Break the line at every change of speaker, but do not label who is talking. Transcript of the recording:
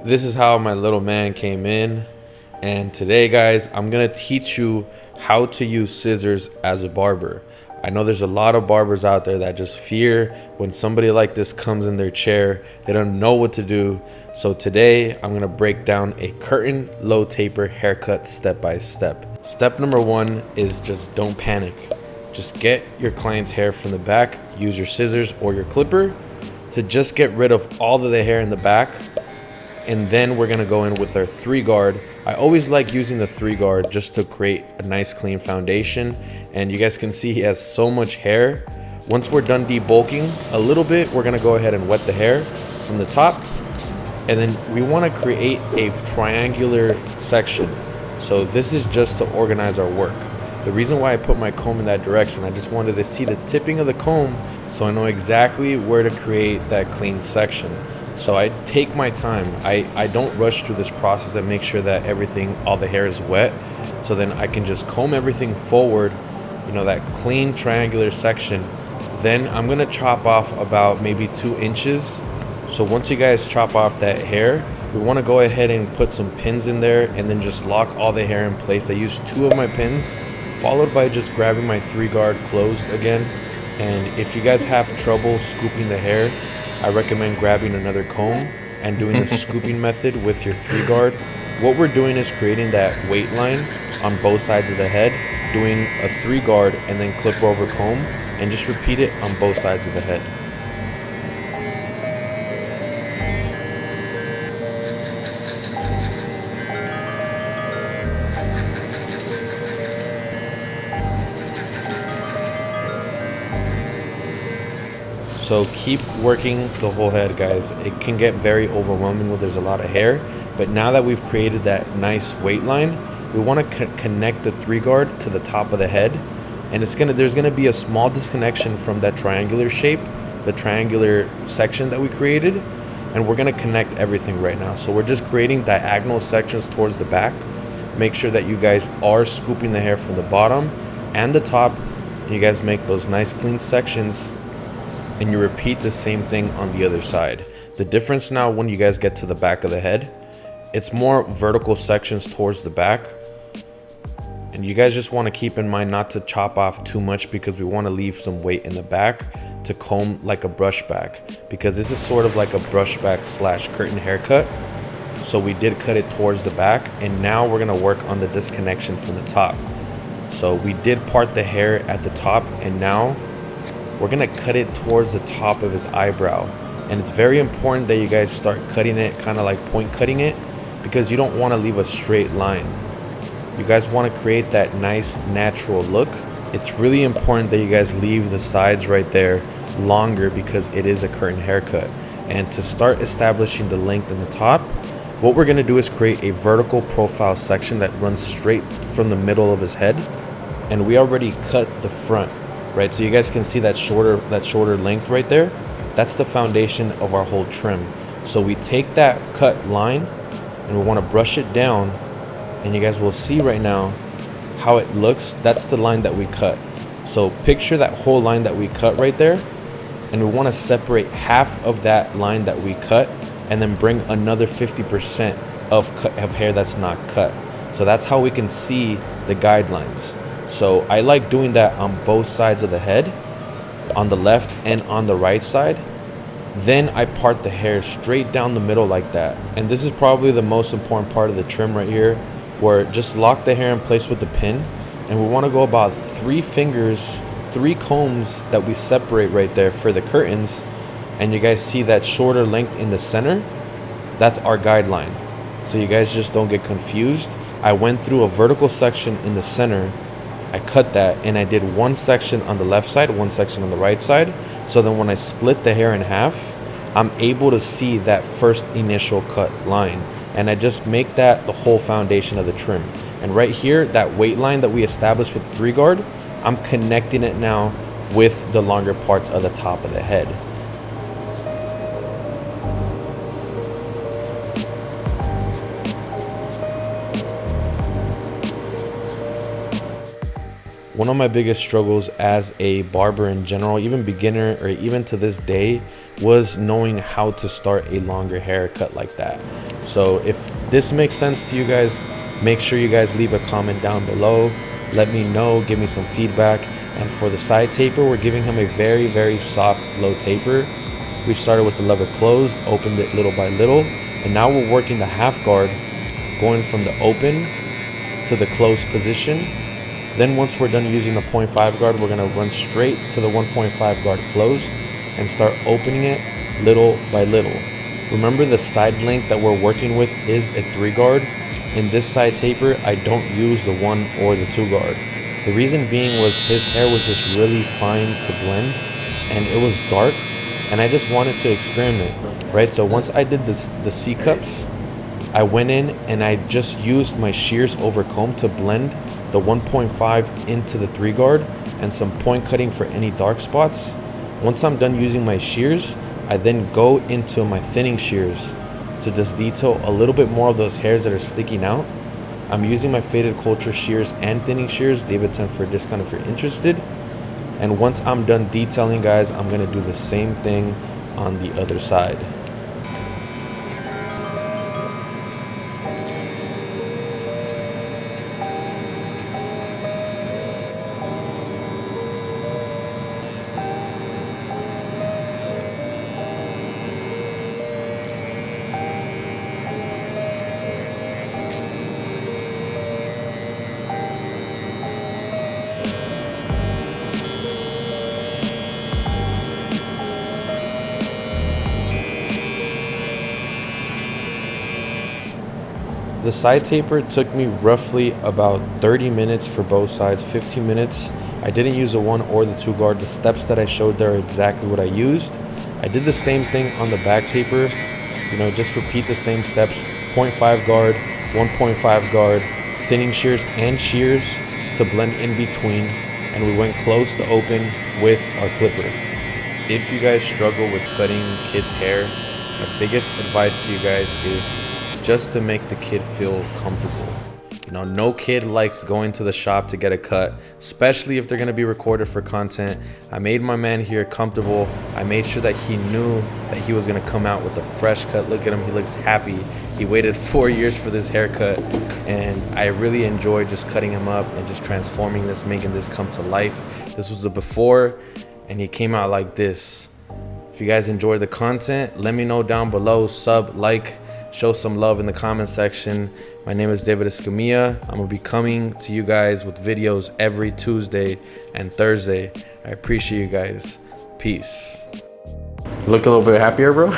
This is how my little man came in, and today guys I'm gonna teach you how to use scissors as a barber. I know there's a lot of barbers out there that just fear when somebody like this comes in their chair. They don't know what to do. So today I'm gonna break down a curtain low taper haircut step by step. Step number one is just don't panic. Just get your client's hair from the back. Use your scissors or your clipper to just get rid of all of the hair in the back. And then we're gonna go in with our 3-guard. I always like using the 3-guard just to create a nice clean foundation. And you guys can see he has so much hair. Once we're done debulking a little bit, we're gonna go ahead and wet the hair from the top. And then we wanna create a triangular section. So this is just to organize our work. The reason why I put my comb in that direction, I just wanted to see the tipping of the comb so I know exactly where to create that clean section. So I take my time. I don't rush through this process and make sure that everything, all the hair is wet. So then I can just comb everything forward, you know, that clean triangular section. Then I'm gonna chop off about maybe 2 inches. So once you guys chop off that hair, we wanna go ahead and put some pins in there and then just lock all the hair in place. I use 2 of my pins, followed by just grabbing my 3-guard closed again. And if you guys have trouble scooping the hair, I recommend grabbing another comb and doing the scooping method with your 3-guard. What we're doing is creating that weight line on both sides of the head, doing a 3-guard and then clip over comb, and just repeat it on both sides of the head. So keep working the whole head, guys. It can get very overwhelming when there's a lot of hair, but now that we've created that nice weight line, we want to connect the 3-guard to the top of the head, and there's gonna be a small disconnection from that triangular shape, the triangular section that we created, and we're gonna connect everything right now. So we're just creating diagonal sections towards the back. Make sure that you guys are scooping the hair from the bottom and the top, and you guys make those nice clean sections, and you repeat the same thing on the other side. The difference now when you guys get to the back of the head, it's more vertical sections towards the back. And you guys just want to keep in mind not to chop off too much, because we want to leave some weight in the back to comb like a brush back, because this is sort of like a brush back slash curtain haircut. So we did cut it towards the back, and now we're going to work on the disconnection from the top. So we did part the hair at the top, and now we're gonna cut it towards the top of his eyebrow. And it's very important that you guys start cutting it kind of like point cutting it, because you don't want to leave a straight line. You guys want to create that nice natural look. It's really important that you guys leave the sides right there longer, because it is a curtain haircut. And to start establishing the length in the top, what we're gonna do is create a vertical profile section that runs straight from the middle of his head. And we already cut the front, right? So you guys can see that shorter length right there. That's the foundation of our whole trim. So we take that cut line and we want to brush it down, and you guys will see right now how it looks. That's the line that we cut. So picture that whole line that we cut right there, and we want to separate half of that line that we cut and then bring another 50% of hair that's not cut. So that's how we can see the guidelines. So I like doing that on both sides of the head, on the left and on the right side. Then I part the hair straight down the middle like that. And this is probably the most important part of the trim right here, where just lock the hair in place with the pin. And we want to go about 3 fingers, 3 combs that we separate right there for the curtains. And you guys see that shorter length in the center? That's our guideline. So you guys just don't get confused. I went through a vertical section in the center, I cut that, and I did 1 section on the left side, 1 section on the right side. So then when I split the hair in half, I'm able to see that first initial cut line, and I just make that the whole foundation of the trim. And right here, that weight line that we established with 3-guard, I'm connecting it now with the longer parts of the top of the head. One of my biggest struggles as a barber in general, even beginner or even to this day, was knowing how to start a longer haircut like that. So if this makes sense to you guys, make sure you guys leave a comment down below. Let me know, give me some feedback. And for the side taper, we're giving him a very, very soft, low taper. We started with the lever closed, opened it little by little, and now we're working the half guard, going from the open to the closed position. Then once we're done using the 0.5 guard, we're gonna run straight to the 1.5 guard closed and start opening it little by little. Remember, the side length that we're working with is a 3 guard. In this side taper, I don't use the 1 or the 2 guard. The reason being was his hair was just really fine to blend and it was dark, and I just wanted to experiment, right? So once I did the C cups, I went in and I just used my shears over comb to blend the 1.5 into the 3 guard and some point cutting for any dark spots. Once I'm done using my shears, I then go into my thinning shears to just detail a little bit more of those hairs that are sticking out. I'm using my faded culture shears and thinning shears. David 10 for a discount if you're interested. And once I'm done detailing, guys, I'm gonna do the same thing on the other side. The side taper took me roughly about 30 minutes for both sides, 15 minutes. I didn't use the 1 or the 2 guard. The steps that I showed there are exactly what I used. I did the same thing on the back taper. You know, just repeat the same steps. 0.5 guard, 1.5 guard, thinning shears and shears to blend in between. And we went close to open with our clipper. If you guys struggle with cutting kids' hair, my biggest advice to you guys is just to make the kid feel comfortable. You know, no kid likes going to the shop to get a cut, especially if they're gonna be recorded for content. I made my man here comfortable. I made sure that he knew that he was gonna come out with a fresh cut. Look at him, he looks happy. He waited 4 years for this haircut, and I really enjoyed just cutting him up and just transforming this, making this come to life. This was the before, and he came out like this. If you guys enjoyed the content, let me know down below. Sub, like, show some love in the comment section. My name is David Escamilla. I'm gonna be coming to you guys with videos every Tuesday and Thursday. I appreciate you guys. Peace. Look a little bit happier, bro.